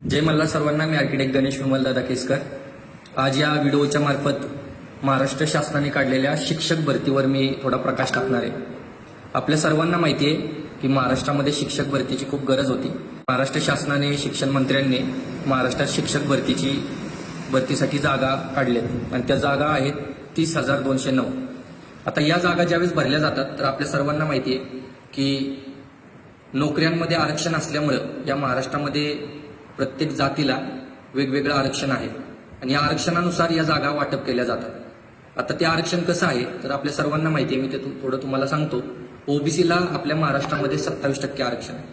जय मल्हार सर्वांना. मी आर्किटेक्ट गणेश विमलदादा केसकर. आज या व्हिडिओच्या मार्फत महाराष्ट्र शासनाने काढलेल्या शिक्षक भरतीवर मी थोडा प्रकाश टाकणार आहे. आपल्या सर्वांना माहिती आहे की महाराष्ट्रामध्ये शिक्षक भरतीची खूप गरज होती. महाराष्ट्र शासनाने, शिक्षण मंत्र्यांनी महाराष्ट्रात शिक्षक भरतीसाठी जागा काढल्यात आणि त्या जागा आहेत 30,209. आता या जागा ज्यावेळेस भरल्या जातात तर आपल्या सर्वांना माहिती आहे की नोकऱ्यांमध्ये आरक्षण असल्यामुळं या महाराष्ट्रामध्ये प्रत्येक जातीला वेगवेगळं आरक्षण आहे आणि या आरक्षणानुसार या जागा वाटप केल्या जातात. आता ते आरक्षण कसं आहे तर आपल्या सर्वांना माहिती आहे. मी ते थोडं तुम्हाला सांगतो. ओबीसीला आपल्या महाराष्ट्रामध्ये 27% आरक्षण आहे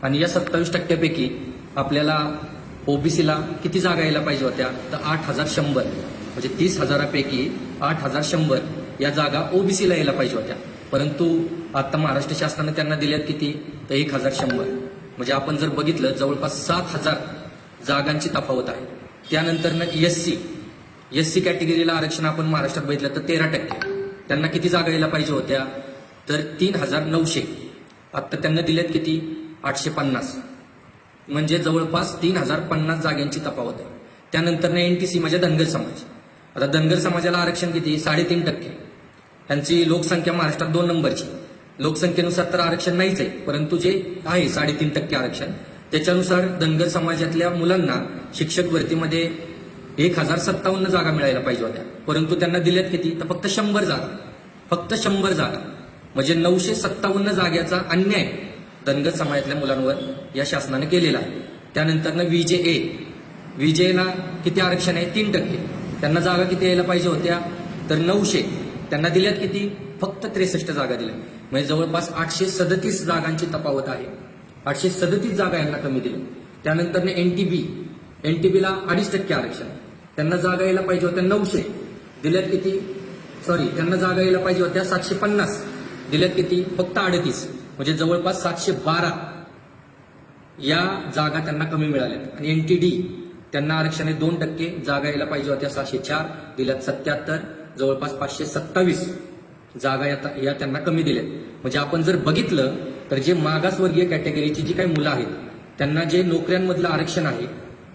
आणि या 27%पैकी आपल्याला ओबीसीला किती जागा यायला पाहिजे होत्या तर 8,100. म्हणजे 30,000पैकी 8,100 या जागा ओबीसीला यायला पाहिजे होत्या. परंतु आता महाराष्ट्र शासनाने त्यांना दिल्यात किती तर 1,100. म्हणजे आपण जर बघितलं जवळपास 7,000 जागांची तफावत आहे. त्यानंतर एससी कॅटेगरीला आरक्षण आपण महाराष्ट्रात बघितलं तर 13%. त्यांना किती जागा यायला पाहिजे होत्या तर 3,900. आता त्यांना दिल्यात किती 850. म्हणजे जवळपास 3,050 जागांची तफावत आहे. त्यानंतर एनटीसी म्हणजे धनगर समाज. आता धनगर समाजाला आरक्षण किती 3.5%. त्यांची लोकसंख्या महाराष्ट्रात 2 नंबरची. लोकसंख्येनुसार तर आरक्षण नाहीच आहे, परंतु जे आहे 3.5% आरक्षण त्याच्यानुसार धनगर समाजातल्या मुलांना शिक्षक भरतीमध्ये 1,057 जागा मिळायला पाहिजे होत्या. परंतु त्यांना दिल्यात किती तर फक्त 100 जागा. फक्त 100 जागा म्हणजे 957 जागेचा अन्याय धनगर समाजातल्या मुलांवर या शासनाने केलेला आहे. त्यानंतर विजेला किती आरक्षण आहे 3%. त्यांना जागा किती यायला पाहिजे होत्या तर 900. त्यांना दिल्यात किती फक्त 63 जागा दिल्या. म्हणजे जवळपास 837 जागांची तफावत आहे. 837 जागा यांना कमी दिल्या. त्यानंतर एनटीबीला 2.5% आरक्षण. त्यांना जागा यायला पाहिजे होत्या 900. दिल्यात किती त्यांना जागा यायला पाहिजे होत्या 750. दिल्यात किती फक्त 38. म्हणजे जवळपास 712 या जागा त्यांना कमी मिळाल्यात. आणि एनटीडी त्यांना आरक्षण आहे 2%. जागा यायला पाहिजे होत्या 604. दिल्यात 77. जवळपास 527 जागा या त्यांना कमी दिल्यात. म्हणजे आपण जर बघितलं तर जे मागासवर्गीय कॅटेगरीची जी काही मुलं आहेत त्यांना जे नोकऱ्यांमधलं आरक्षण आहे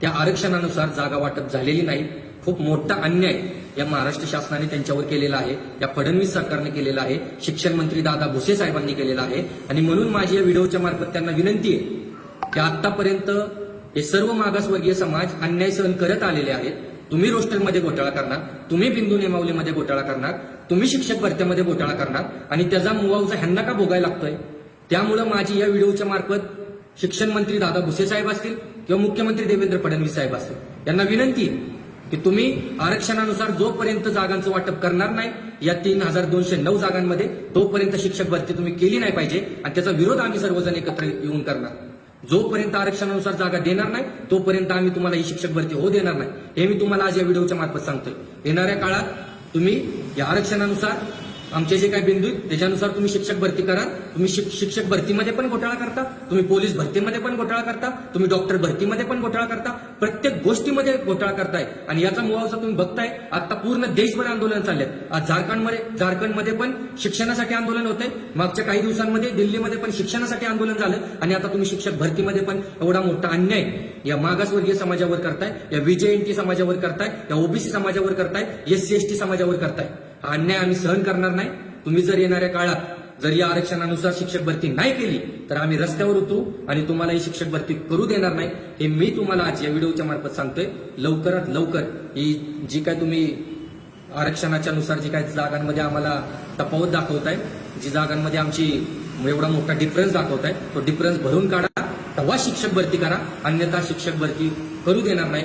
त्या आरक्षणानुसार जागा वाटप झालेली नाही. खूप मोठा अन्याय या महाराष्ट्र शासनाने त्यांच्यावर केलेला आहे. या फडणवीस सरकारने केलेला आहे. शिक्षण मंत्री दादा भुसे साहेबांनी केलेला आहे. आणि म्हणून माझी या व्हिडिओच्या मार्फत त्यांना विनंती आहे की आतापर्यंत हे सर्व मागासवर्गीय समाज अन्याय सहन करत आलेले आहेत. तुम्ही रोस्टरमध्ये घोटाळा करणार, तुम्ही बिंदू नियमावलीमध्ये घोटाळा करणार, तुम्ही शिक्षक भरत्यामध्ये घोटाळा करणार आणि त्याचा मुआवजा ह्यांना का भोगायला लागतोय. त्यामुळे माझी या व्हिडिओच्या मार्फत शिक्षण मंत्री दादा भुसे साहेब असतील किंवा मुख्यमंत्री देवेंद्र फडणवीस साहेब असतील यांना विनंती आहे की तुम्ही आरक्षणानुसार जोपर्यंत जागांचं वाटप करणार नाही या 3,209 जागांमध्ये तोपर्यंत शिक्षक भरती तुम्ही केली नाही पाहिजे आणि त्याचा विरोध आम्ही सर्वजण एकत्र येऊन करणार. जोपर्यंत आरक्षणानुसार जागा देणार नाही तोपर्यंत आम्ही तुम्हाला ही शिक्षक भरती होऊ देणार नाही. हे मी तुम्हाला आज या व्हिडिओच्या मार्फत सांगतोय. येणाऱ्या काळात तुम्ही या आरक्षणानुसार आमचे जे काही बिंदू त्याच्यानुसार तुम्ही शिक्षक भरती करा. तुम्ही शिक्षक भरतीमध्ये पण घोटाळा करता, तुम्ही पोलीस भरतीमध्ये पण घोटाळा करता, तुम्ही डॉक्टर भरतीमध्ये पण घोटाळा करता, प्रत्येक गोष्टीमध्ये घोटाळा करताय आणि याचा मुआवजा तुम्ही बघताय. आता पूर्ण देशभर आंदोलन चाललेत. आज झारखंडमध्ये पण शिक्षणासाठी आंदोलन होतंय. मागच्या काही दिवसांमध्ये दिल्लीमध्ये पण शिक्षणासाठी आंदोलन झालं आणि आता तुम्ही शिक्षक भरतीमध्ये पण एवढा मोठा अन्याय या मागासवर्गीय समाजावर करताय, या विजेएनटी समाजावर करताय, या ओबीसी समाजावर करताय, SC/ST समाजावर करताय. हा अन्याय आम्ही सहन करणार नाही. तुम्ही जर येणाऱ्या काळात जर या आरक्षणानुसार शिक्षक भरती नाही केली तर आम्ही रस्त्यावर उतरू आणि तुम्हाला ही शिक्षक भरती करू देणार नाही. हे मी तुम्हाला आज या व्हिडिओच्या मार्फत सांगतोय. लवकरात लवकर ही जी काय तुम्ही आरक्षणाच्या नुसार जी काही जागांमध्ये आम्हाला तफावत दाखवताय, जी जागांमध्ये आमची एवढा मोठा डिफरन्स दाखवताय तो डिफरन्स भरून काढा. तेव्हा शिक्षक भरती करा, अन्यथा शिक्षक भरती करू देणार नाही.